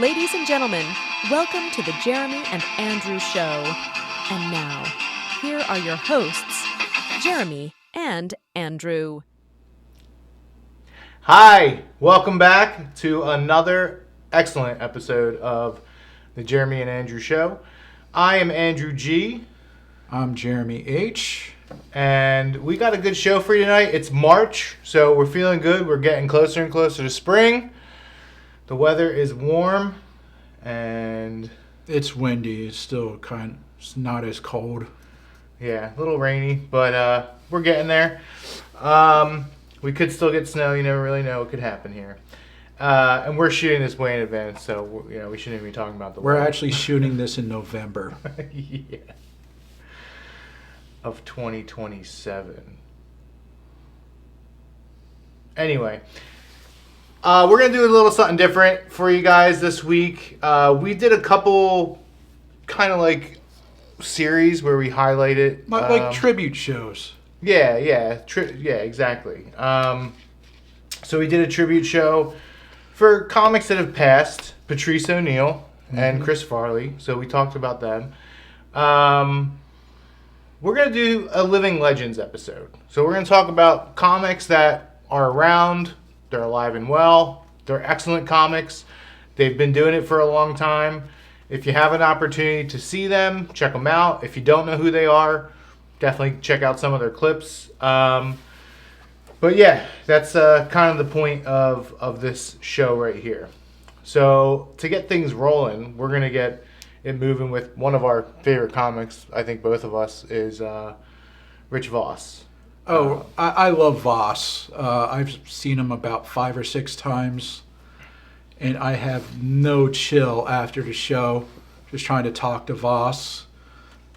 Ladies and gentlemen, welcome to the Jeremy and Andrew Show. And now, here are your hosts, Jeremy and Andrew. Hi, welcome back to another excellent episode of the Jeremy and Andrew Show. I am Andrew G. I'm Jeremy H. And we got a good show for you tonight. It's March, so we're feeling good. We're getting closer and closer to spring. The weather is warm and It's windy. It's still it's not as cold. yeah, a little rainy, but we're getting there. We could still get snow. You never really know what could happen here. And we're shooting this way in advance, so we shouldn't even be talking about the We're weather. actually shooting this in November. Yeah. Of 2027. Anyway, we're going to do a little something different for you guys this week. We did a couple kind of like series where we highlighted... Like tribute shows. Yeah, exactly. So we did a tribute show for comics that have passed, Patrice O'Neal and Chris Farley. So we talked about them. We're going to do a Living Legends episode. So we're going to talk about comics that are around, they're alive and well, they're excellent comics, they've been doing it for a long time. If you have an opportunity to see them, check them out. If you don't know who they are, definitely check out some of their clips. But yeah, that's kind of the point of this show right here. So to get things rolling, we're going to get it moving with one of our favorite comics, I think both of us, is Rich Voss. I love Voss. I've seen him about 5 or 6 times, and I have no chill after the show just trying to talk to Voss.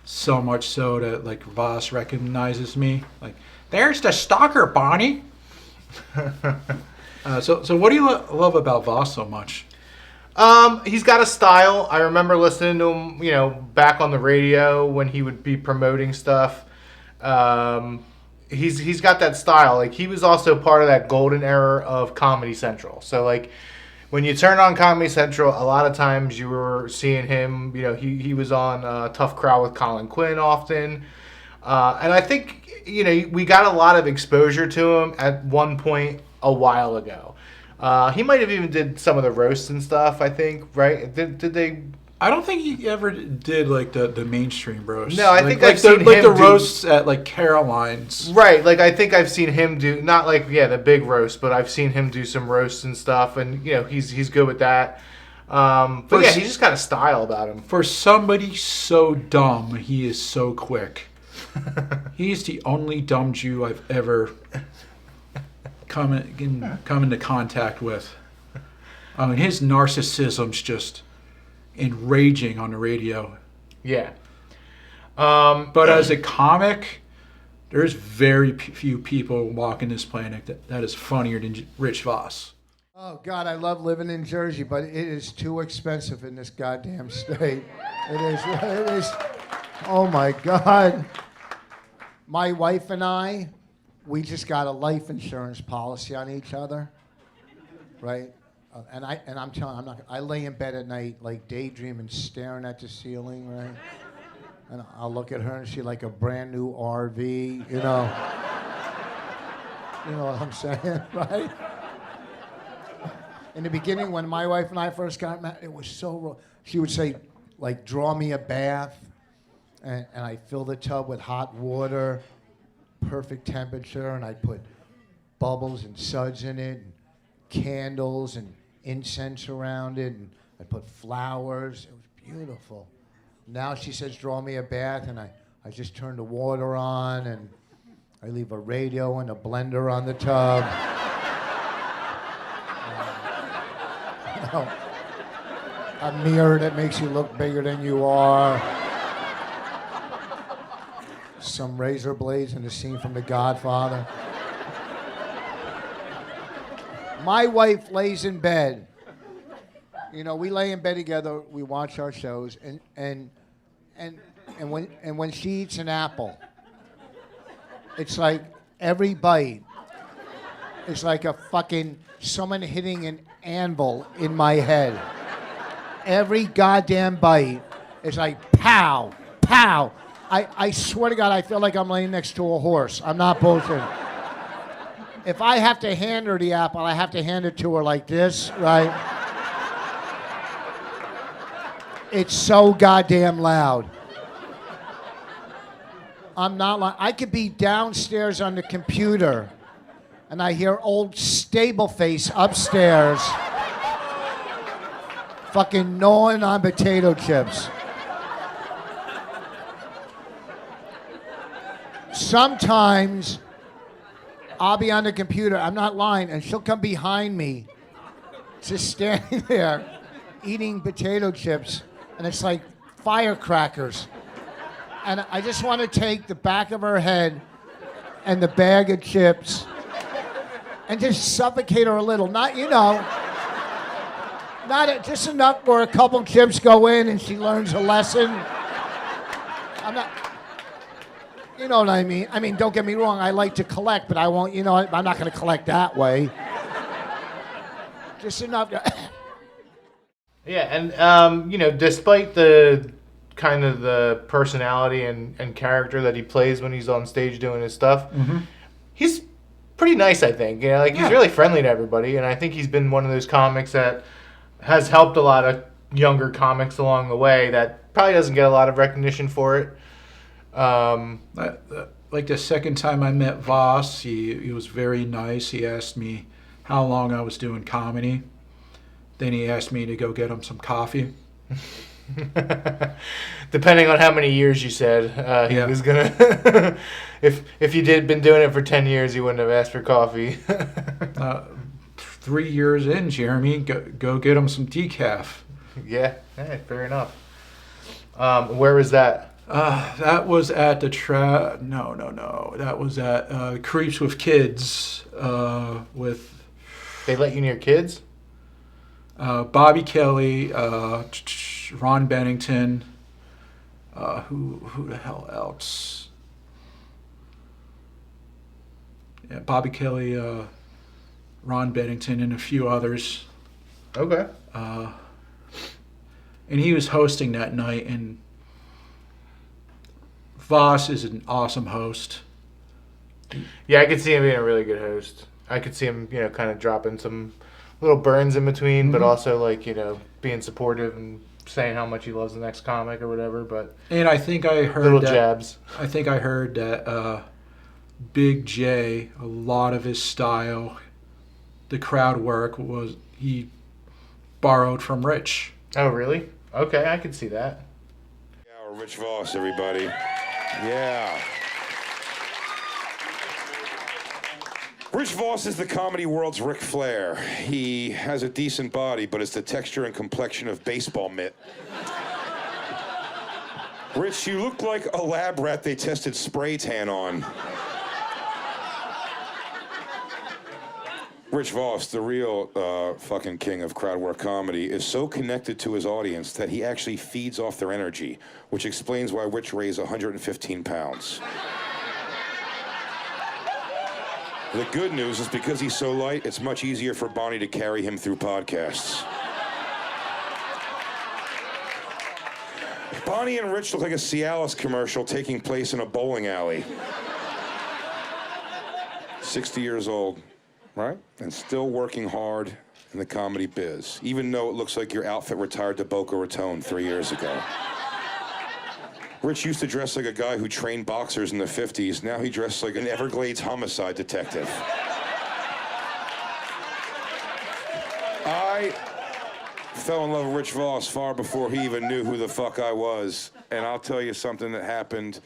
So much so that like Voss recognizes me. Like, there's the stalker, Bonnie. So what do you love about Voss so much? He's got a style. I remember listening to him, back on the radio when he would be promoting stuff. He's got that style. Like, he was also part of that golden era of Comedy Central. So like, when you turn on Comedy Central, a lot of times you were seeing him. He was on Tough Crowd with Colin Quinn often, and I think we got a lot of exposure to him at one point a while ago. He might have even did some of the roasts and stuff, I think, right? Did they? I don't think he ever did like the mainstream roasts. No, I think I've seen him the do roasts at like Caroline's. Right, like I think I've seen him do not like the big roast, but I've seen him do some roasts and stuff, and he's good with that. But yeah, he's just got a style about him. For somebody so dumb, he is so quick. He's the only dumb Jew I've ever come into contact with. I mean, his narcissism's just enraging on the radio. Yeah. But as a comic, there's very few people walking this planet that is funnier than Rich Voss. Oh, God, I love living in Jersey, but it is too expensive in this goddamn state. It is. Oh, my God. My wife and I, we just got a life insurance policy on each other, right? And I'm telling you, I lay in bed at night like daydreaming, staring at the ceiling, right? And I'll look at her and she like a brand new RV, You know what I'm saying, right? In the beginning, when my wife and I first got married, it was so. She would say, like, draw me a bath, and I fill the tub with hot water, perfect temperature, and I'd put bubbles and suds in it, and candles and incense around it, and I'd put flowers. It was beautiful. Now she says, draw me a bath, and I just turn the water on, and I leave a radio and a blender on the tub. A mirror that makes you look bigger than you are. Some razor blades in the scene from The Godfather. My wife lays in bed. We lay in bed together, we watch our shows, and when she eats an apple, it's like every bite is like a fucking someone hitting an anvil in my head. Every goddamn bite is like pow, pow. I swear to God, I feel like I'm laying next to a horse. I'm not bullshitting. If I have to hand her the apple, I have to hand it to her like this, right? It's so goddamn loud. I'm not lying. I could be downstairs on the computer and I hear old Stableface upstairs fucking gnawing on potato chips. Sometimes I'll be on the computer, I'm not lying, and she'll come behind me, just standing there eating potato chips, and it's like firecrackers. And I just want to take the back of her head and the bag of chips and just suffocate her a little. Not, just enough where a couple chips go in and she learns a lesson. I'm not, you know what I mean? I mean, don't get me wrong, I like to collect, but I won't, I'm not going to collect that way. Just enough. Yeah, and, despite the kind of the personality and character that he plays when he's on stage doing his stuff, he's pretty nice, I think. He's really friendly to everybody, and I think he's been one of those comics that has helped a lot of younger comics along the way that probably doesn't get a lot of recognition for it. Like the second time I met Voss, he was very nice. He asked me how long I was doing comedy. Then he asked me to go get him some coffee. Depending on how many years you said, he was gonna. if you been doing it for 10 years, he wouldn't have asked for coffee. 3 years in, Jeremy, go get him some decaf. Yeah, fair enough. Where was that? That was at the No. That was at Creeps with Kids with. They let you near kids? Bobby Kelly, Ron Bennington, who the hell else? Yeah, Bobby Kelly, Ron Bennington, and a few others. Okay. And he was hosting that night, and Voss is an awesome host. Yeah, I could see him being a really good host. I could see him, kind of dropping some little burns in between, but also being supportive and saying how much he loves the next comic or whatever. But and I think I heard little that, jabs. I think I heard that Big J, a lot of his style, the crowd work he borrowed from Rich. Oh, really? Okay, I could see that. Yeah, Rich Voss, everybody. Yeah. Rich Voss is the comedy world's Ric Flair. He has a decent body, but it's the texture and complexion of baseball mitt. Rich, you look like a lab rat they tested spray tan on. Rich Voss, the real fucking king of crowd work comedy, is so connected to his audience that he actually feeds off their energy, which explains why Rich weighs 115 pounds. The good news is because he's so light, it's much easier for Bonnie to carry him through podcasts. Bonnie and Rich look like a Cialis commercial taking place in a bowling alley. 60 years old, right? And still working hard in the comedy biz, even though it looks like your outfit retired to Boca Raton 3 years ago. Rich used to dress like a guy who trained boxers in the 50s. Now he dresses like an Everglades homicide detective. I fell in love with Rich Voss far before he even knew who the fuck I was. And I'll tell you something that happened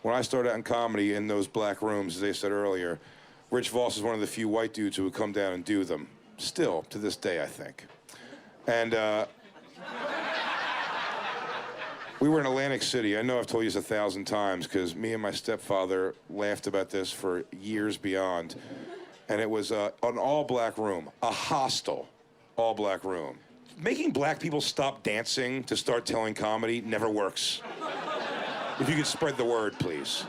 when I started out in comedy in those black rooms, as they said earlier. Rich Voss is one of the few white dudes who would come down and do them. Still, to this day, I think. And, we were in Atlantic City. I know I've told you this 1,000 times because me and my stepfather laughed about this for years beyond. And it was an all-black room, a hostile all-black room. Making black people stop dancing to start telling comedy never works. If you could spread the word, please.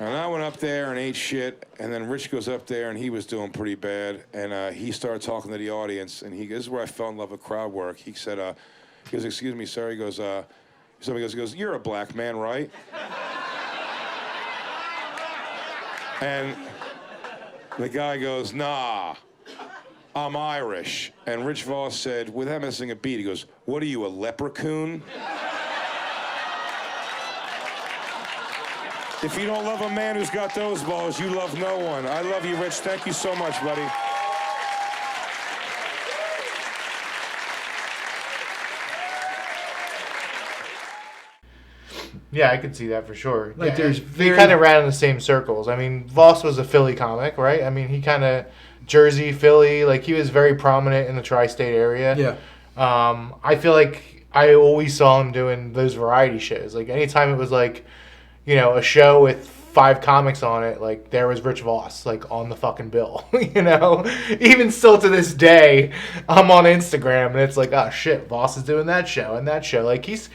And I went up there and ate shit, and then Rich goes up there, and he was doing pretty bad, and he started talking to the audience, and he goes, "This is where I fell in love with crowd work." He said, he goes, "Excuse me, sir." He goes, somebody goes, "You're a black man, right?" And the guy goes, "Nah, I'm Irish." And Rich Voss said, without missing a beat, he goes, "What are you, a leprechaun?" If you don't love a man who's got those balls, you love no one. I love you, Rich. Thank you so much, buddy. Yeah, I could see that for sure. Like, Yeah, there's they very- kind of ran in the same circles. I mean, Voss was a Philly comic, right? I mean, he kind of Jersey, Philly, like he was very prominent in the tri-state area. Yeah. I feel like I always saw him doing those variety shows. Like anytime it was like, you know, a show with 5 comics on it, like there was Rich Voss like on the fucking bill. You know, even still to this day, I'm on Instagram and it's like, oh shit, Voss is doing that show and that show. Like he's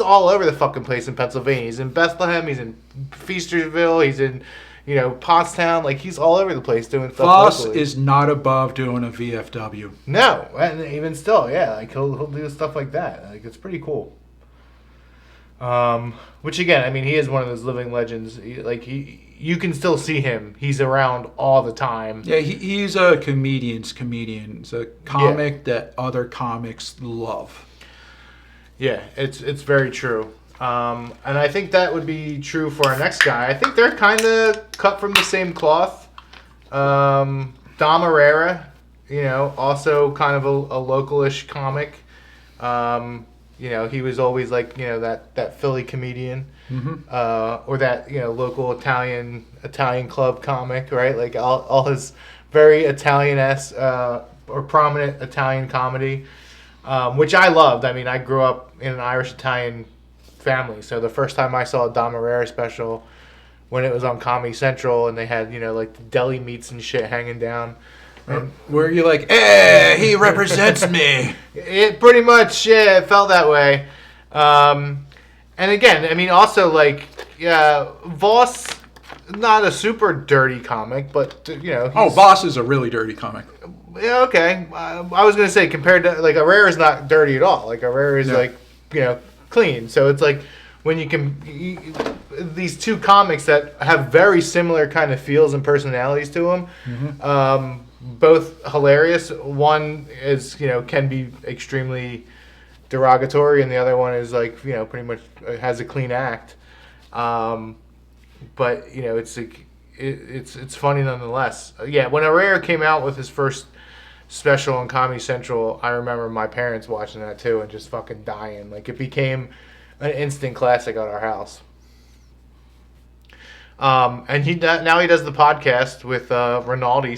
all over the fucking place in Pennsylvania. He's in Bethlehem. He's in Feastersville. He's in, you know, Pottstown. Like he's all over the place doing stuff. Voss locally. is not above doing a VFW. No, and even still, yeah, like he'll do stuff like that. Like it's pretty cool. Which again, I mean, he is one of those living legends. You can still see him. He's around all the time. Yeah, he's a comedian's comedian. He's a comic that other comics love. Yeah, it's very true. And I think that would be true for our next guy. I think they're kind of cut from the same cloth. Dom Herrera, you know, also kind of a localish comic. You know, he was always like, you know, that Philly comedian, or that, you know, local Italian club comic, right? Like all his very Italian-esque or prominent Italian comedy, which I loved. I mean, I grew up in an Irish-Italian family, so the first time I saw a Dom Herrera special when it was on Comedy Central and they had, you know, like the deli meats and shit hanging down. Where you're like, he represents me. It pretty much, yeah, it felt that way. And again, I mean, also like, Voss, not a super dirty comic, but you know. Voss is a really dirty comic. Yeah, okay. I was gonna say compared to like Herrera's not dirty at all. Like Herrera's like, you know, clean. So it's like when these two comics that have very similar kind of feels and personalities to them. Both hilarious. One is, you know, can be extremely derogatory, and the other one is like, you know, pretty much has a clean act. But you know, it's like it's funny nonetheless. Yeah, when Herrera came out with his first special on Comedy Central, I remember my parents watching that too and just fucking dying. Like it became an instant classic at our house. And now he does the podcast with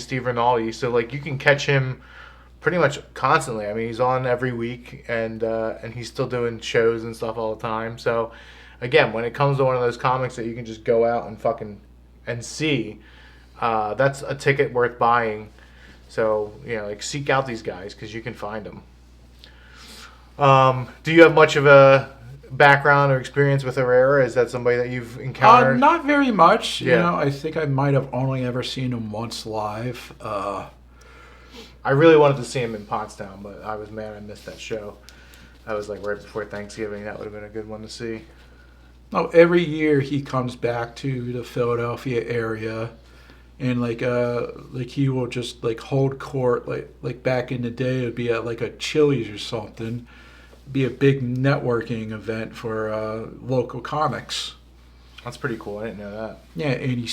Steve Rinaldi. So like you can catch him pretty much constantly. I mean, he's on every week, and he's still doing shows and stuff all the time. So again, when it comes to one of those comics that you can just go out and fucking and see, that's a ticket worth buying. So you know, like seek out these guys because you can find them. Do you have much of a background or experience with Herrera? Is that somebody that you've encountered? Not very much. Yeah. You know, I think I might have only ever seen him once live. I really wanted to see him in Pottstown, but I was mad I missed that show. That was like right before Thanksgiving. That would have been a good one to see. No, every year he comes back to the Philadelphia area, and like he will just like hold court like back in the day it would be at like a Chili's or something. Be a big networking event for local comics. That's pretty cool. I didn't know that. Yeah, and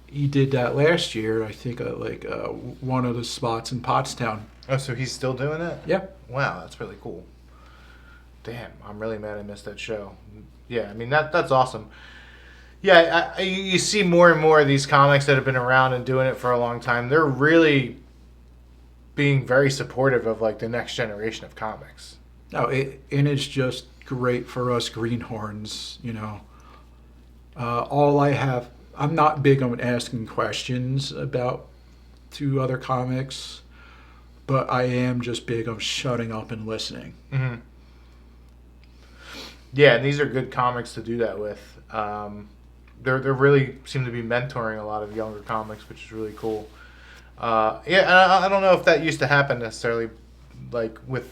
he did that last year. I think one of the spots in Pottstown. Oh, so he's still doing it? Yeah. Wow, that's really cool. Damn, I'm really mad I missed that show. Yeah, I mean that's awesome. Yeah, you see more and more of these comics that have been around and doing it for a long time. They're really being very supportive of like the next generation of comics. No, and it's just great for us greenhorns, you know. I'm not big on asking questions to other comics, but I am just big on shutting up and listening. Mm-hmm. Yeah, and these are good comics to do that with. they're really seem to be mentoring a lot of younger comics, which is really cool. Yeah, and I don't know if that used to happen necessarily, like with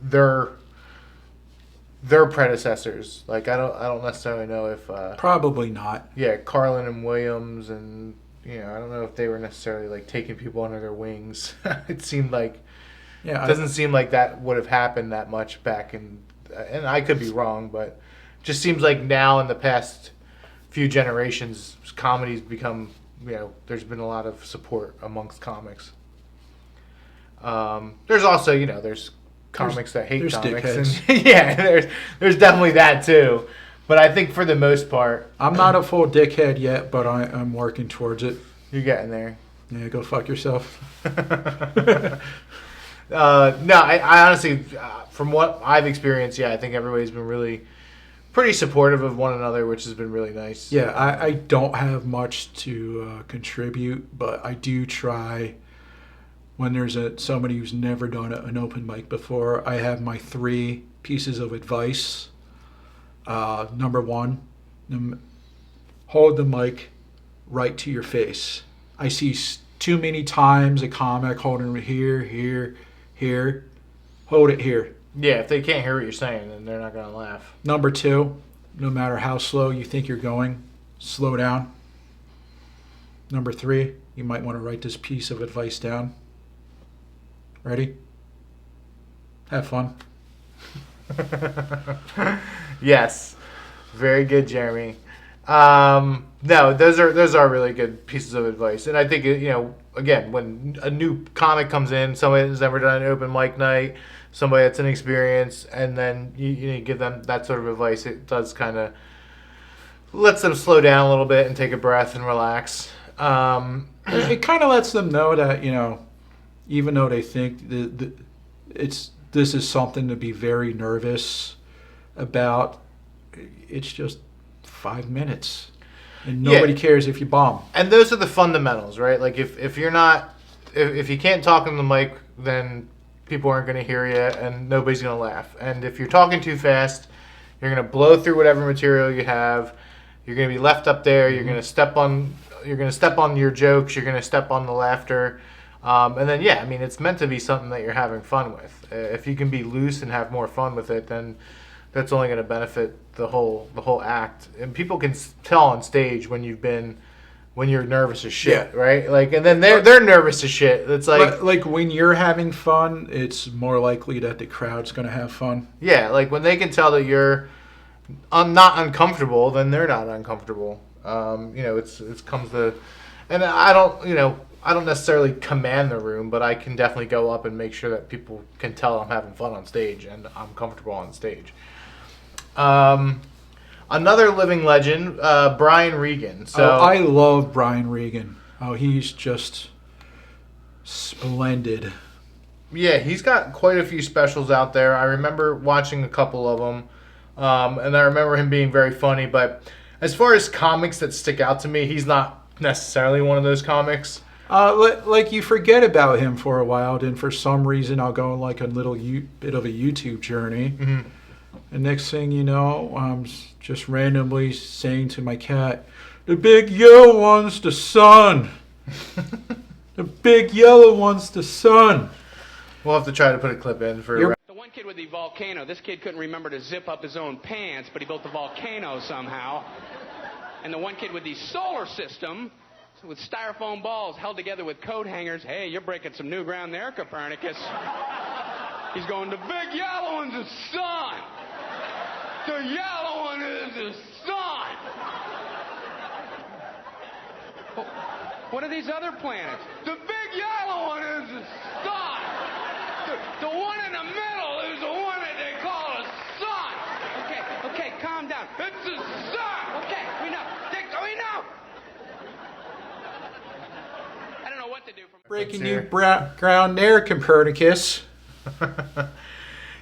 their predecessors. Like I don't necessarily know if Probably not. yeah, Carlin and Williams, and I don't know if they were necessarily like taking people under their wings. It seemed like it doesn't seem like that would have happened that much back in, and I could be wrong, but it just seems like now in the past few generations, comedy's become, there's been a lot of support amongst comics. There's also, there's comics that hate comics, and yeah, there's definitely that too. But I think for the most part, I'm not a full dickhead yet, but I'm working towards it. you're getting there. Yeah, go fuck yourself. No, I honestly, from what I've experienced, I think everybody's been really pretty supportive of one another, which has been really nice. Yeah, I don't have much to contribute, but I do try. When there's somebody who's never done an open mic before, I have my 3 pieces of advice. Number 1, hold the mic right to your face. I see too many times a comic holding it here. Hold it here. Yeah, if they can't hear what you're saying, then they're not going to laugh. Number 2, no matter how slow you think you're going, slow down. Number 3, you might want to write this piece of advice down. Ready? Have fun. Yes, very good, Jeremy. No, those are really good pieces of advice, and I think again, when a new comic comes in, somebody that's never done an open mic night, somebody that's inexperienced, and then you give them that sort of advice, it does kind of lets them slow down a little bit and take a breath and relax. It kind of lets them know that even though they think this is something to be very nervous about, it's just 5 minutes, and nobody cares if you bomb. And those are the fundamentals, right? Like if you're not, if you can't talk on the mic, then people aren't going to hear you, and nobody's going to laugh. And if you're talking too fast, you're going to blow through whatever material you have. You're going to be left up there. You're going to step on your jokes. You're going to step on the laughter. And then, it's meant to be something that you're having fun with. If you can be loose and have more fun with it, then that's only going to benefit the whole act. And people can tell on stage when you're nervous as shit, right? Like, and then they're nervous as shit. It's like when you're having fun, it's more likely that the crowd's going to have fun. Yeah, like when they can tell that you're not uncomfortable, then they're not uncomfortable. It comes to, and I don't necessarily command the room, but I can definitely go up and make sure that people can tell I'm having fun on stage and I'm comfortable on stage. Another living legend, Brian Regan. So I love Brian Regan. Oh, he's just splendid. Yeah, he's got quite a few specials out there. I remember watching a couple of them, and I remember him being very funny. But as far as comics that stick out to me, he's not necessarily one of those comics. Like you forget about him for a while, then for some reason I'll go on like a little bit of a YouTube journey. Mm-hmm. And next thing you know, I'm just randomly saying to my cat, "The big yellow one's the sun. The big yellow one's the sun." We'll have to try to put a clip in for. The one kid with the volcano, this kid couldn't remember to zip up his own pants, but he built the volcano somehow. And the one kid with the solar system, with styrofoam balls held together with coat hangers. Hey, you're breaking some new ground there, Copernicus. He's going, the big yellow one's the sun. The yellow one is the sun. What are these other planets? The big yellow one is the sun. The one in the middle is the one that they call a sun. Okay, calm down. It's the sun. Okay, we know. We know. I don't know what to do. Breaking new ground there, Copernicus.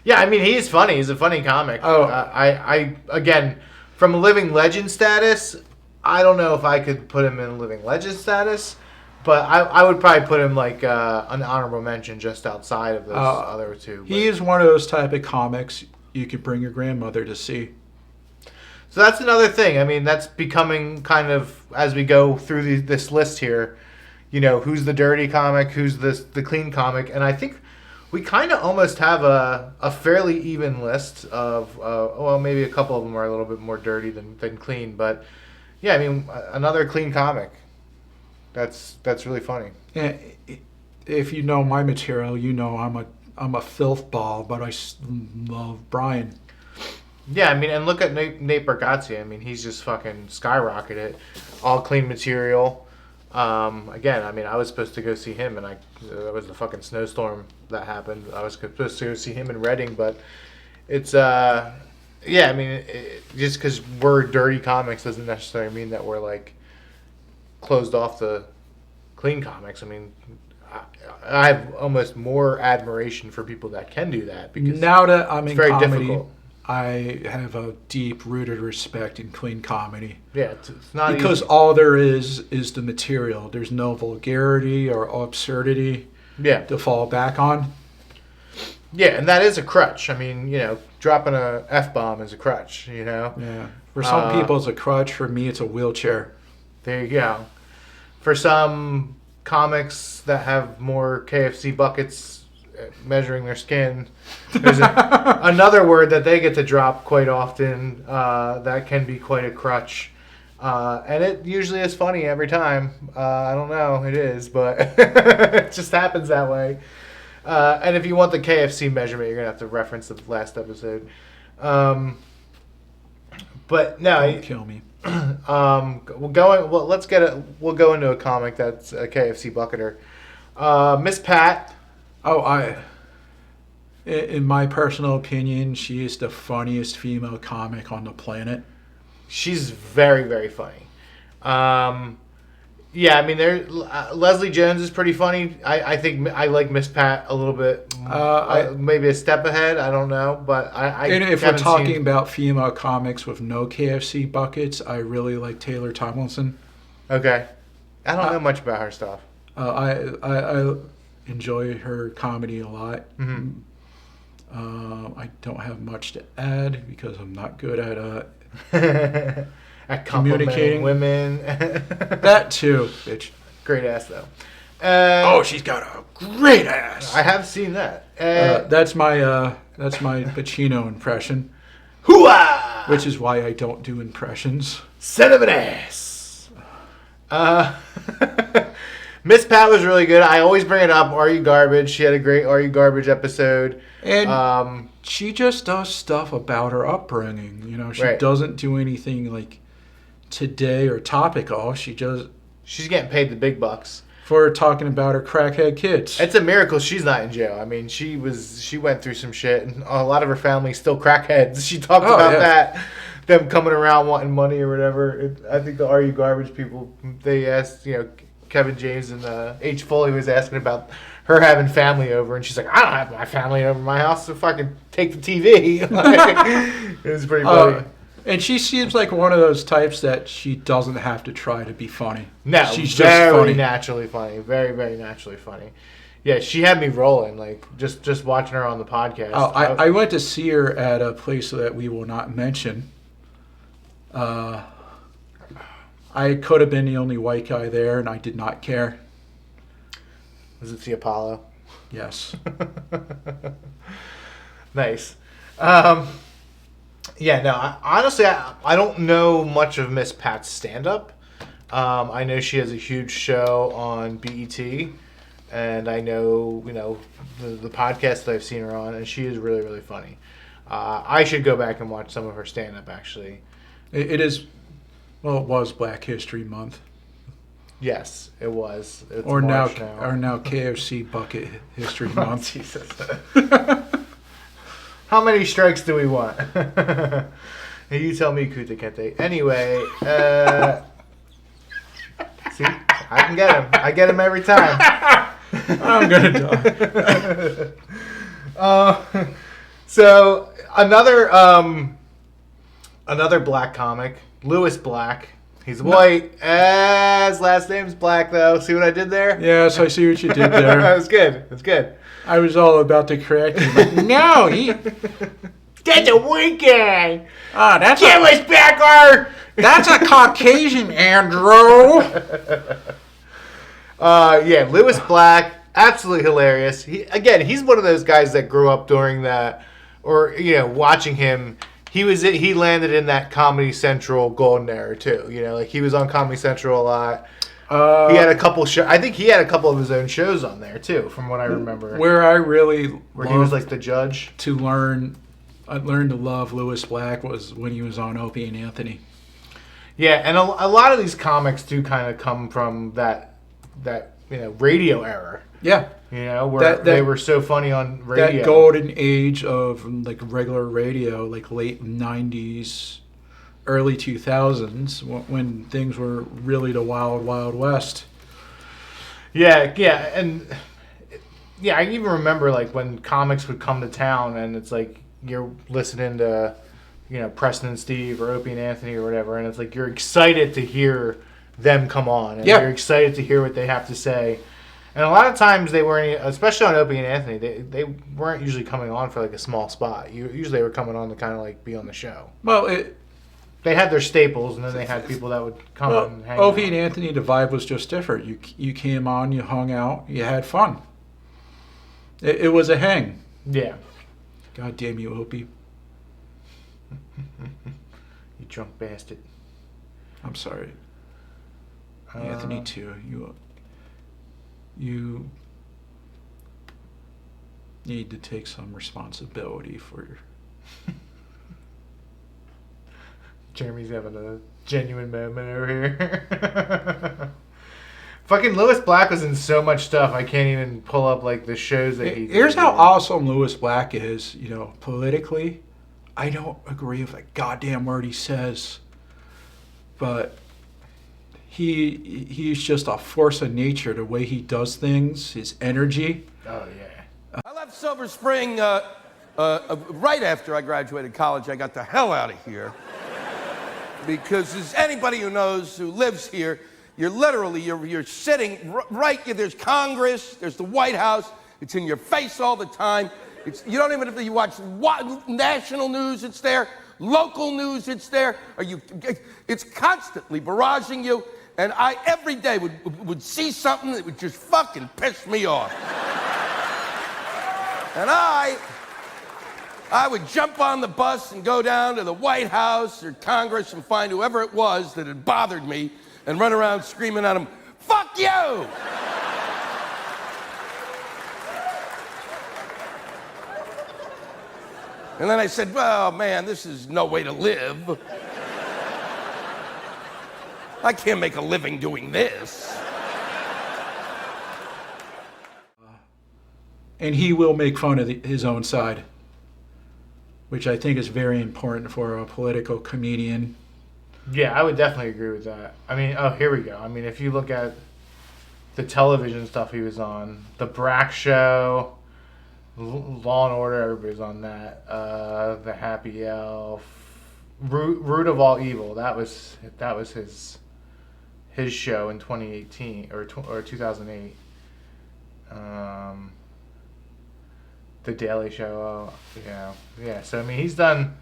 Yeah, I mean, he's funny. He's a funny comic. I again, from a living legend status, I don't know if I could put him in living legend status, but I would probably put him like an honorable mention just outside of those other two. He is one of those type of comics you could bring your grandmother to see. So that's another thing. I mean, that's becoming kind of, as we go through this list here, who's the dirty comic, who's the clean comic. And I think we kind of almost have a fairly even list of, well, maybe a couple of them are a little bit more dirty than clean. But, yeah, I mean, another clean comic. That's really funny. Yeah, if you know my material, I'm a filth ball, but I love Brian. Yeah, I mean, and look at Nate Bargatze. I mean, he's just fucking skyrocketed. All clean material. Again, I mean, I was supposed to go see him, and there was the fucking snowstorm that happened. I was supposed to go see him in Reading, but it's, yeah, I mean, just because we're dirty comics doesn't necessarily mean that we're, like, closed off the clean comics. I mean, I have almost more admiration for people that can do that, because now that I'm in very comedy, difficult. I have a deep-rooted respect in clean comedy. Yeah, it's not because easy. all there is the material. There's no vulgarity or absurdity to fall back on. Yeah, and that is a crutch. I mean, dropping a F-bomb is a crutch, Yeah. For some people, it's a crutch. For me, it's a wheelchair. There you go. For some comics that have more KFC buckets measuring their skin, there's another word that they get to drop quite often that can be quite a crutch. And it usually is funny every time. I don't know, it is, but it just happens that way. And if you want the KFC measurement, you're going to have to reference the last episode. But no. Don't kill me. We'll go into a comic that's a KFC bucketer. Miss Pat. In my personal opinion, she is the funniest female comic on the planet. She's very, very funny. Yeah, I mean, Leslie Jones is pretty funny. I think I like Miss Pat a little bit, maybe a step ahead. I don't know, but And if we're talking about female comics with no KFC buckets, I really like Taylor Tomlinson. Okay, I don't know much about her stuff. I enjoy her comedy a lot. Mm-hmm. I don't have much to add because I'm not good at At communicating women. That too, bitch. Great ass though. She's got a great ass. I have seen that. That's my Pacino impression. Hooah! Which is why I don't do impressions. Son of an ass. Miss Pat was really good. I always bring it up. Are You Garbage? She had a great Are You Garbage episode. And she just does stuff about her upbringing. She doesn't do anything like today or topical. She's getting paid the big bucks for talking about her crackhead kids. It's a miracle she's not in jail. I mean, she went through some shit, and a lot of her family's still crackheads. She talked about that, them coming around wanting money or whatever. I think the Are You Garbage people, they asked, Kevin James and H. Foley was asking about her having family over, and she's like, I don't have my family over my house, so fucking take the TV. It was pretty funny. And she seems like one of those types that she doesn't have to try to be funny. No, she's very just funny. Naturally funny. Very, very naturally funny. Yeah, she had me rolling, like, just watching her on the podcast. I went to see her at a place that we will not mention. I could have been the only white guy there, and I did not care. Was it the Apollo? Yes. Nice. Yeah, no, honestly, I don't know much of Miss Pat's stand-up. I know she has a huge show on BET, and I know, the podcast that I've seen her on, and she is really, really funny. I should go back and watch some of her stand-up, actually. It is, well, it was Black History Month. Yes, it was. It's or now KFC Bucket History Month. Jesus. How many strikes do we want? Hey, you tell me, Kuta Kente. Anyway, see, I can get him. I get him every time. I'm gonna die. So another black comic, Lewis Black. He's white. His last name's Black, though. See what I did there? Yes, I see what you did there. That was good. That's good. I was all about to correct you, but no, That's a weekend. That's Give us back our. That's a Caucasian, Andrew. Yeah, Lewis Black, absolutely hilarious. He's one of those guys that grew up during that, or watching him. He landed in that Comedy Central golden era too. Like he was on Comedy Central a lot. He had a couple I think he had a couple of his own shows on there too, from what I remember. Where I really where he was like the judge. I learned to love Lewis Black was when he was on Opie and Anthony. Yeah, and a lot of these comics do kind of come from that radio era. Yeah. Where they were so funny on radio. That golden age of like regular radio, like late 90s, early 2000s, when things were really the wild, wild west. Yeah, and I even remember like when comics would come to town and it's like you're listening to, Preston and Steve or Opie and Anthony or whatever, and it's like you're excited to hear them come on, and you're excited to hear what they have to say. And a lot of times they weren't, especially on Opie and Anthony, they weren't usually coming on for like a small spot. Usually they were coming on to kind of like be on the show. Well, they had their staples, and then they had people that would come and hang out. Opie and Anthony, the vibe was just different. You came on, you hung out, you had fun. It was a hang. Yeah. God damn you, Opie. You drunk bastard. I'm sorry. Anthony too. You need to take some responsibility for your. Jeremy's having a genuine moment over here. Fucking Lewis Black was in so much stuff. I can't even pull up like the shows that he. Here's how awesome Lewis Black is. Politically, I don't agree with a goddamn word he says, but he's just a force of nature. The way he does things, his energy. Oh yeah. I left Silver Spring right after I graduated college. I got the hell out of here because as anybody who knows who lives here, you're literally you're sitting right. There's Congress. There's the White House. It's in your face all the time. You don't even, if you watch national news, it's there. Local news, it's there. It's constantly barraging you. And I, every day, would see something that would just fucking piss me off. And I would jump on the bus and go down to the White House or Congress and find whoever it was that had bothered me and run around screaming at them, "Fuck you!" And then I said, well, man, this is no way to live. I can't make a living doing this. And he will make fun of his own side, which I think is very important for a political comedian. Yeah, I would definitely agree with that. I mean, here we go. I mean, if you look at the television stuff he was on, The Brack Show, Law and Order, everybody's on that. The Happy Elf, Root of All Evil. That was his show in 2018 or 2008. The Daily Show. Yeah. So I mean, he's done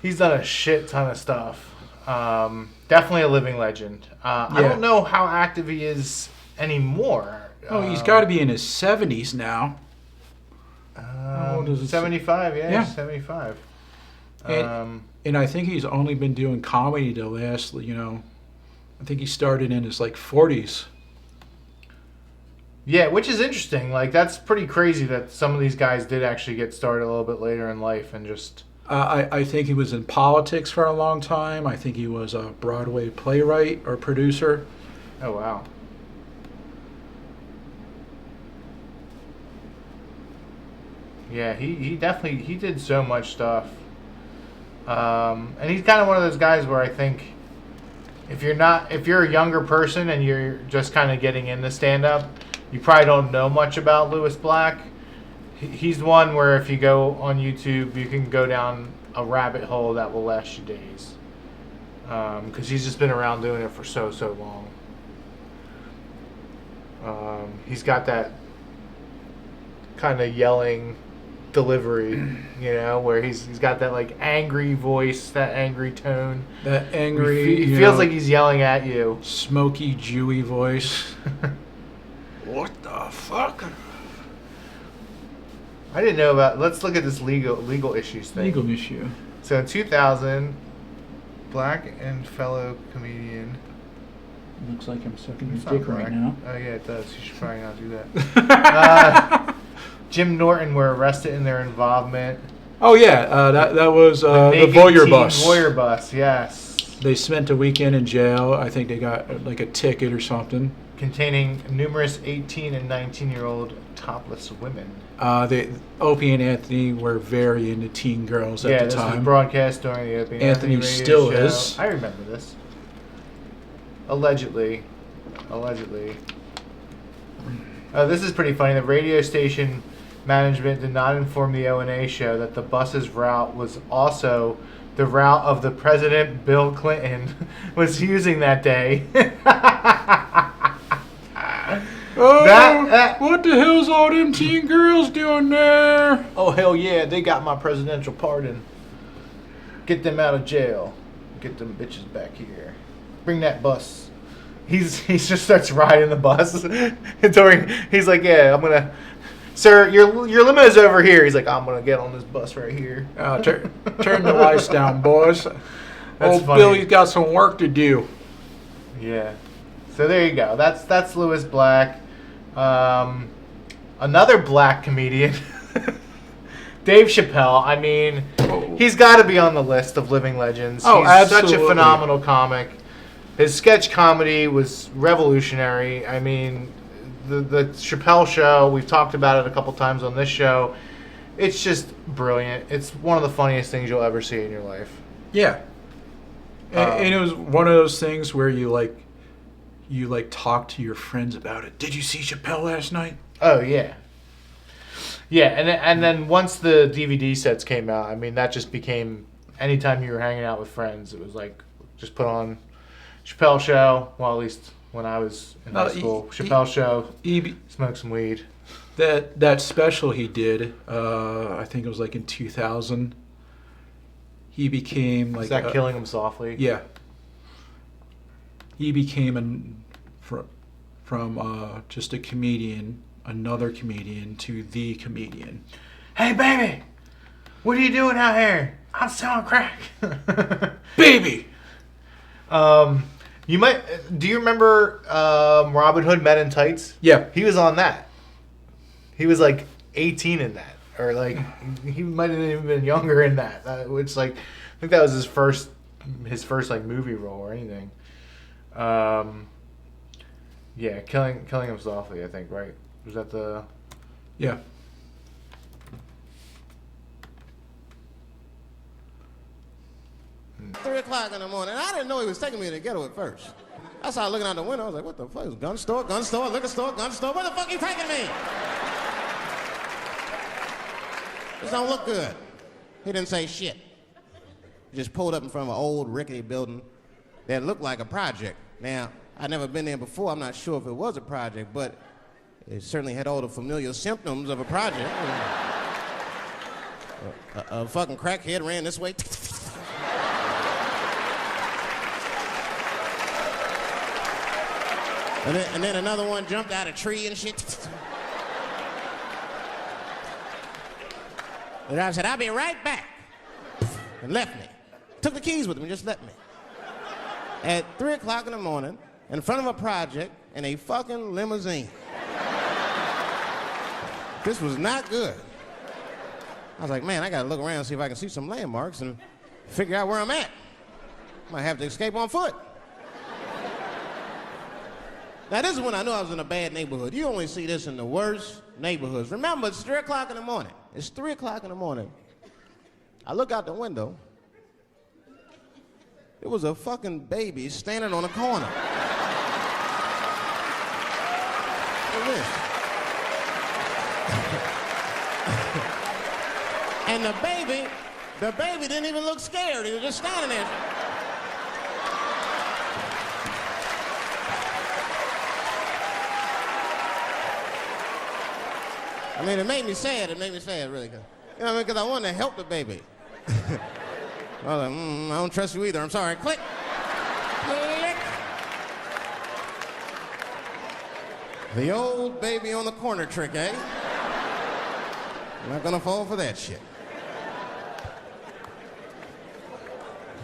a shit ton of stuff. Definitely a living legend. I don't know how active he is anymore. Oh, he's got to be in his 70s now. How old is it? 75, yeah. 75. And I think he's only been doing comedy the last, I think he started in his 40s. Yeah, which is interesting. Like, that's pretty crazy that some of these guys did actually get started a little bit later in life and just... I think he was in politics for a long time. I think he was a Broadway playwright or producer. Oh, wow. Yeah, he definitely, he did so much stuff. And he's kind of one of those guys where I think if you're a younger person and you're just kind of getting into stand-up, you probably don't know much about Lewis Black. He's one where if you go on YouTube, you can go down a rabbit hole that will last you days. Because he's just been around doing it for so long. He's got that kind of yelling delivery, you know, where he's got that like angry voice, that angry tone. That angry, He feels like he's yelling at you. Smoky, Jewy voice. What the fuck? I didn't know about. Let's look at this legal issues thing. Legal issue. So in 2000, black and fellow comedian. Looks like I'm sucking It's his not dick right black. now. Oh yeah, it does. You should probably not do that. Jim Norton were arrested in their involvement. Oh yeah, that was the Naked Voyeur Teen bus. Voyeur bus, yes. They spent a weekend in jail. I think they got like a ticket or something. Containing numerous 18 and 19-year-old topless women. Opie and Anthony were very into teen girls at the this time. was broadcast during the Opie and Anthony radio still show. is. I remember this. Allegedly. This is pretty funny. The radio station management did not inform the O&A show that the bus's route was also the route of the President Bill Clinton was using that day. What the hell's all them teen girls doing there? Oh, hell yeah, they got my presidential pardon. Get them out of jail. Get them bitches back here. Bring that bus. He just starts riding the bus. He's like, yeah, I'm going to... Sir, your limo is over here. He's like, I'm going to get on this bus right here. Turn the lights down, boys. Old funny. Billy's got some work to do. Yeah. So there you go. That's Lewis Black. Another black comedian, Dave Chappelle. I mean, he's got to be on the list of living legends. Oh, he's absolutely. such a phenomenal comic. His sketch comedy was revolutionary. I mean, the Chappelle Show, we've talked about it a couple times on this show. It's just brilliant. It's one of the funniest things you'll ever see in your life. Yeah. And it was one of those things where you talk to your friends about it. Did you see Chappelle last night? Oh yeah, yeah, and then once the DVD sets came out, I mean that just became anytime you were hanging out with friends, it was like just put on Chappelle Show. Well, at least when I was in high school, Chappelle Show. Smoke some weed. That special he did, I think it was like in 2000. He became like Is that Killing Him Softly? Yeah. He became from just a comedian, another comedian, to the comedian. Hey, baby, what are you doing out here? I'm selling crack. Baby! You might. Do you remember Robin Hood Men in Tights? Yeah. He was on that. He was like 18 in that, or like he might have even been younger in that. Which like I think that was his first like movie role or anything. Yeah, killing him softly. I think right. Was that the? Yeah. $3 o'clock in the morning. I didn't know he was taking me to the ghetto at first. I started looking out the window. I was like, what the fuck? Is gun store, liquor store, gun store? Where the fuck you taking me? This don't look good. He didn't say shit. He just pulled up in front of an old rickety building that looked like a project. Now, I'd never been there before. I'm not sure if it was a project, but it certainly had all the familiar symptoms of a project. A fucking crackhead ran this way. And then another one jumped out a tree and shit. And I said, I'll be right back. And left me. Took the keys with him and just left me. At 3 o'clock in the morning, in front of a project, in a fucking limousine. This was not good. I was like, man, I gotta look around and see if I can see some landmarks and figure out where I'm at. Might have to escape on foot. Now, this is when I knew I was in a bad neighborhood. You only see this in the worst neighborhoods. Remember, it's 3 o'clock in the morning. It's 3 o'clock in the morning. I look out the window. It was a fucking baby standing on a corner. Look at this. And the baby didn't even look scared. He was just standing there. I mean, it made me sad. It made me sad, really. You know what I mean? Because I wanted to help the baby. I was like, I don't trust you either. I'm sorry. Click. Click. The old baby on the corner trick, eh? I'm not gonna fall for that shit.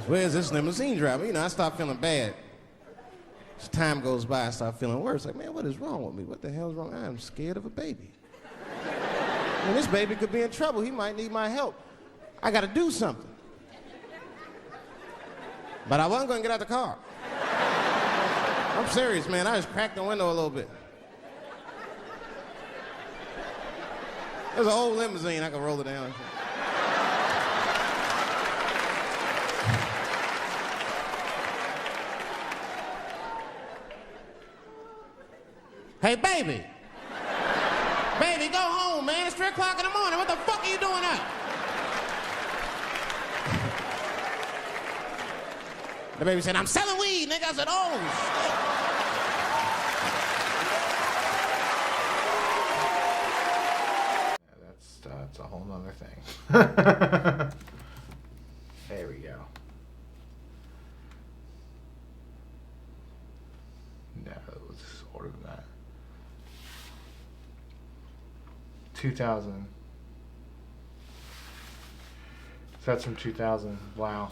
Where's this limousine driver? You know, I start feeling bad. As time goes by, I start feeling worse. Like, man, what is wrong with me? What the hell's wrong? I am scared of a baby. And this baby could be in trouble. He might need my help. I gotta do something. But I wasn't gonna get out the car. I'm serious, man. I just cracked the window a little bit. There's an old limousine. I can roll it down. Hey, baby. Baby, go home, man. It's 3 o'clock in the morning. What the fuck are you doing up? The baby said, I'm selling weed, nigga. I said, oh, shit. That's a whole nother thing. There we go. No, it was older than that. 2000. So that's from 2000. Wow.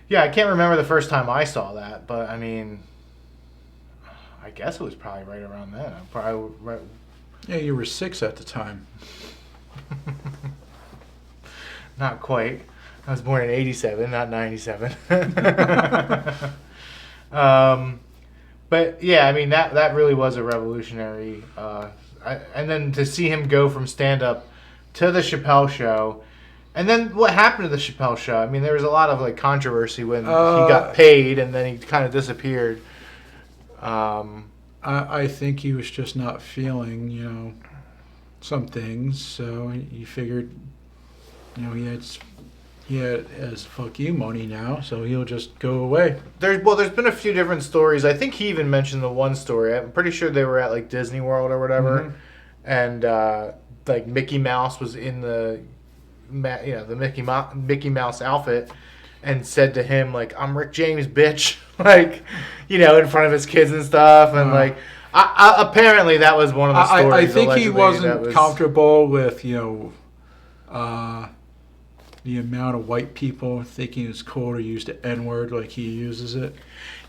Yeah, I can't remember the first time I saw that, but I mean, I guess it was probably right around then. Probably right. Yeah, you were 6 at the time. Not quite. I was born in 87, not 97. But yeah, I mean, that really was a revolutionary. And then to see him go from stand-up to the Chappelle Show, and then what happened to the Chappelle Show? I mean, there was a lot of like controversy when he got paid, and then he kind of disappeared. I think he was just not feeling, some things. So he figured, he has fuck you money now, so he'll just go away. There's been a few different stories. I think he even mentioned the one story. I'm pretty sure they were at like Disney World or whatever, and like Mickey Mouse was in the Mickey Mouse outfit, and said to him like, "I'm Rick James, bitch," like, in front of his kids and stuff, and like. Apparently, that was one of the stories. I think he wasn't comfortable with the amount of white people thinking it's cool to use the N-word like he uses it.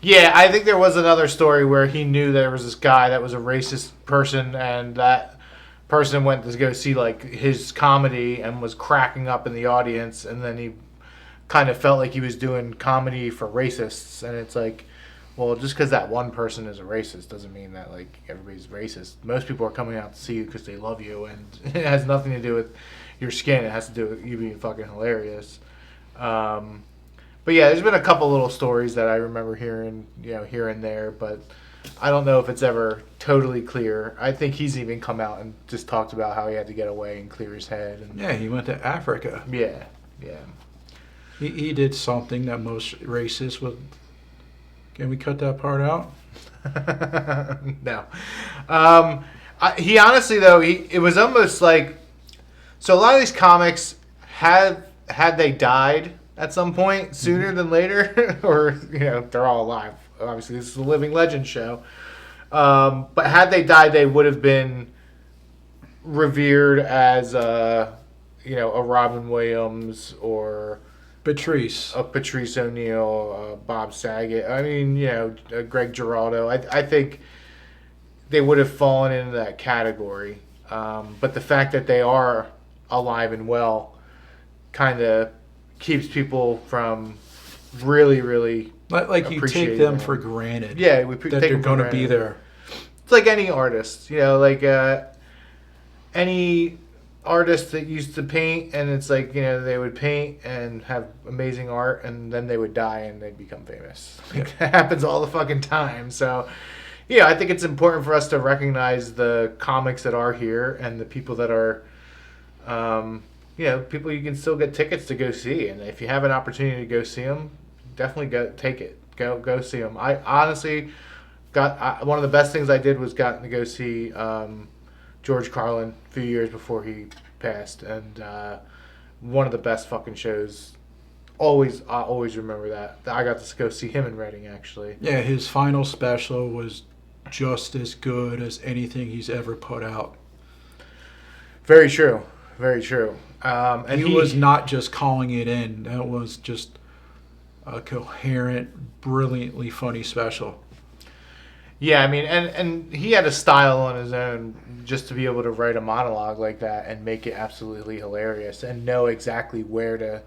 Yeah, I think there was another story where he knew there was this guy that was a racist person, and that person went to go see like his comedy and was cracking up in the audience, and then he kind of felt like he was doing comedy for racists, and it's like, well, just because that one person is a racist doesn't mean that like everybody's racist. Most people are coming out to see you because they love you, and it has nothing to do with your skin. It has to do with you being fucking hilarious. But yeah, there's been a couple little stories that I remember hearing, here and there, but I don't know if it's ever totally clear. I think he's even come out and just talked about how he had to get away and clear his head. And yeah, he went to Africa. Yeah. He did something that most racists would. Can we cut that part out? No. He honestly, though, it was almost like... So a lot of these comics, had they died at some point sooner than later, or, they're all alive. Obviously, this is a living legend show. But had they died, they would have been revered as, a Robin Williams or... Patrice O'Neill, Bob Saget. I mean, Greg Giraldo. I think they would have fallen into that category. But the fact that they are alive and well kind of keeps people from really, really like you take them for granted. Yeah, that they're going to be there. It's like any artist, like any artists that used to paint, and it's like they would paint and have amazing art, and then they would die and they'd become famous. Like, that happens all the fucking time. So I think it's important for us to recognize the comics that are here and the people that are people you can still get tickets to go see, and if you have an opportunity to go see them, definitely go see them. I honestly one of the best things I did was got to go see George Carlin a few years before he passed, and one of the best fucking shows. I always remember that. I got to go see him in Reading, actually. Yeah, his final special was just as good as anything he's ever put out. Very true. Very true. And he was not just calling it in. That was just a coherent, brilliantly funny special. Yeah, I mean, and he had a style on his own just to be able to write a monologue like that and make it absolutely hilarious and know exactly where to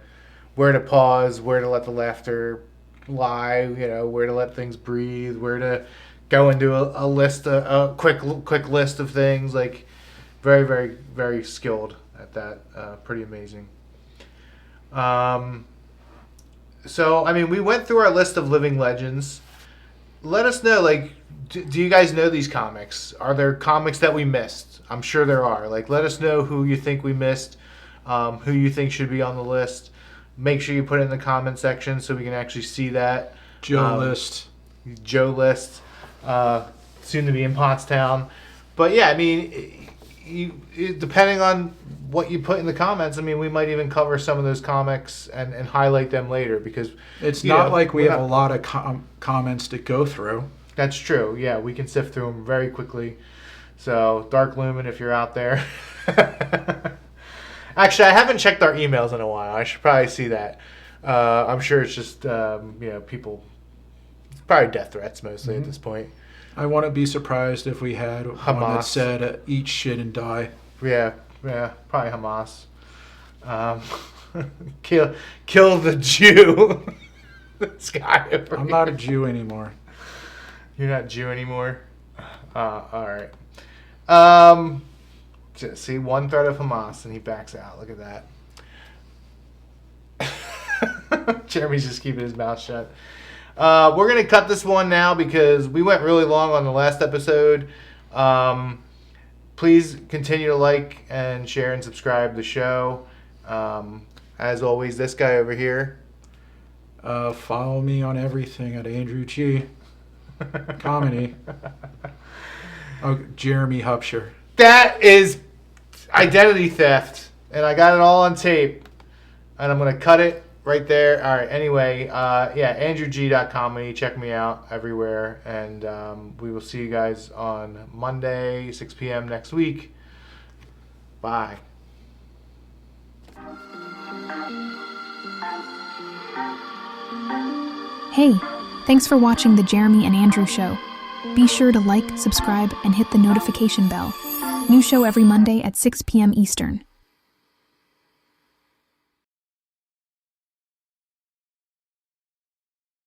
pause, where to let the laughter lie, where to let things breathe, where to go into a quick list of things. Like, very, very, very skilled at that. Pretty amazing. So, I mean, we went through our list of living legends. Let us know, like, do you guys know these comics? Are there comics that we missed? I'm sure there are. Like, let us know who you think we missed, who you think should be on the list. Make sure you put it in the comment section so we can actually see that. Joe List, soon to be in Pottstown. But yeah, I mean, depending on what you put in the comments, I mean, we might even cover some of those comics and highlight them later because it's not like we have a lot of comments to go through. That's true. Yeah, we can sift through them very quickly. So, Dark Lumen, if you're out there. Actually, I haven't checked our emails in a while. I should probably see that. I'm sure it's just, people, it's probably death threats mostly at this point. I wouldn't be surprised if we had Hamas. One that said, eat shit and die. Yeah, probably Hamas. Kill the Jew. This guy. I'm not a Jew anymore. You're not Jew anymore? All right. See, one threat of Hamas, and he backs out. Look at that. Jeremy's just keeping his mouth shut. We're going to cut this one now because we went really long on the last episode. Please continue to like and share and subscribe the show. As always, this guy over here. Follow me on everything at Andrew G. Comedy. Jeremy Hupsher. That is identity theft, and I got it all on tape, and I'm going to cut it right there. All right, anyway, AndrewG.comedy. Check me out everywhere, and we will see you guys on Monday, 6 p.m. next week. Bye. Hey, thanks for watching The Jeremy and Andrew Show. Be sure to like, subscribe, and hit the notification bell. New show every Monday at 6 p.m. Eastern.